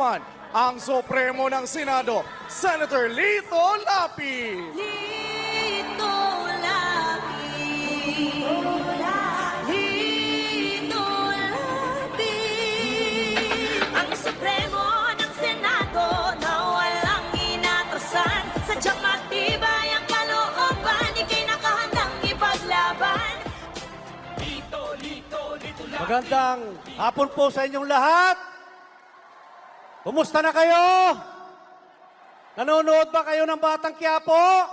naman ang Supremo ng Senado, Senator Lito Lapid. Lito Lapid. Lito Lapid. Ang Supremo ng Senado na walang inatasan. Sadyang matibay ang kalooban, ika'y nakahandang ipaglaban. Magandang hapon po sa inyong lahat. Kumusta na kayo? Nanonood ba kayo ng Batang Quiapo?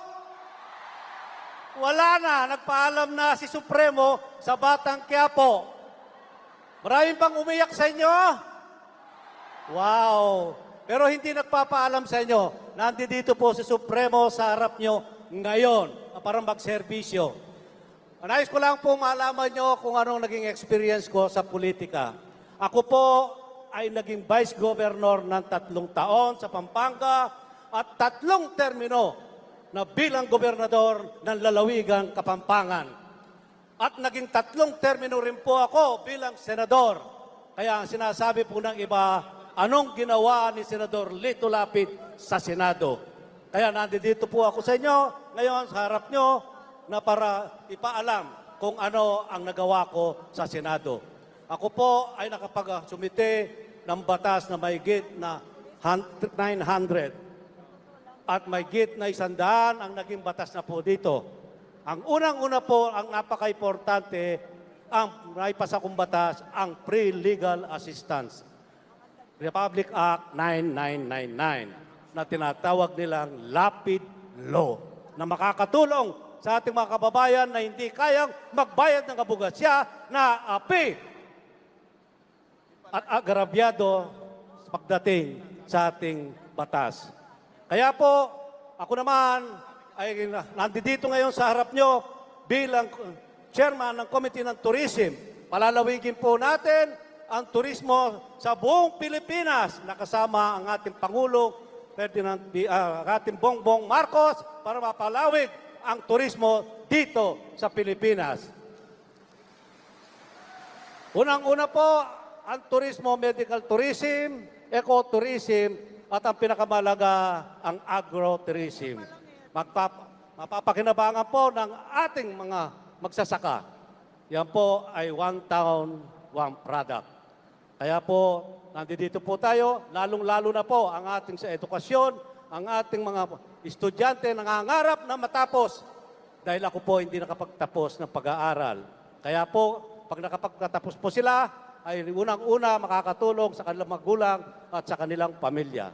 Wala na, nagpaalam na si Supremo sa Batang Quiapo. Maraming bang umiyak sa inyo? Wow! Pero hindi nagpapaalam sa inyo. Nandito po si Supremo sa harap nyo ngayon para magserbisyo. Nais ko lang po malaman nyo kung anong naging experience ko sa politika. Ako po ay naging Vice Governor ng 3 taon sa Pampanga at 3 termino na bilang Gobernador ng Lalawigan, Kapampangan. At naging 3 termino rin po ako bilang Senador. Kaya ang sinasabi po ng iba, anong ginawa ni Senador Lito Lapid sa Senado? Kaya nandito po ako sa inyo ngayon sa harap nyo na para ipaalam kung ano ang nagawa ko sa Senado. Ako po ay nakapag-sumite ng batas na may git na 900 at may git na 100 ang naging batas na po dito. Ang unang-una po, ang napaka-importante, ang naipasa kong batas, ang Pre-Legal Assistance. Republic Act 9999 na tinatawag nilang Lapid Law na makakatulong sa ating mga kababayan na hindi kayang magbayad ng abugasya na api at agrabyado pagdating sa ating batas. Kaya po, ako naman ay nandito ngayon sa harap nyo bilang chairman ng Committee ng Tourism. Palalawigin po natin ang turismo sa buong Pilipinas na kasama ang ating Pangulo, ating Bongbong Marcos para mapalawig ang turismo dito sa Pilipinas. Unang-una po, ang turismo, medical tourism, ecotourism, at ang pinakamalaga, ang agrotourism. Mapapakinabangan po ng ating mga magsasaka. Yan po ay one town, one product. Kaya po, nandito po tayo, lalong-lalo na po ang ating sa edukasyon, ang ating mga estudyante nangangarap na matapos. Dahil ako po hindi nakapagtapos ng pag-aaral. Kaya po, pag nakapagtatapos po sila, ay unang-una makakatulong sa kanilang magulang at sa kanilang pamilya.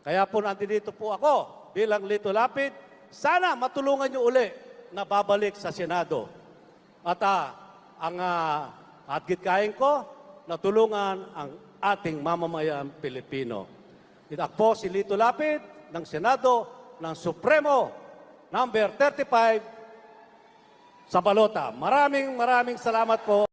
Kaya po nandito po ako bilang Lito Lapid. Sana matulungan nyo uli na babalik sa Senado. At ang atgitkain ko, natulungan ang ating mamamayan Pilipino. Ito po si Lito Lapid ng Senado ng Supremo number 35 sa Balota. Maraming salamat po.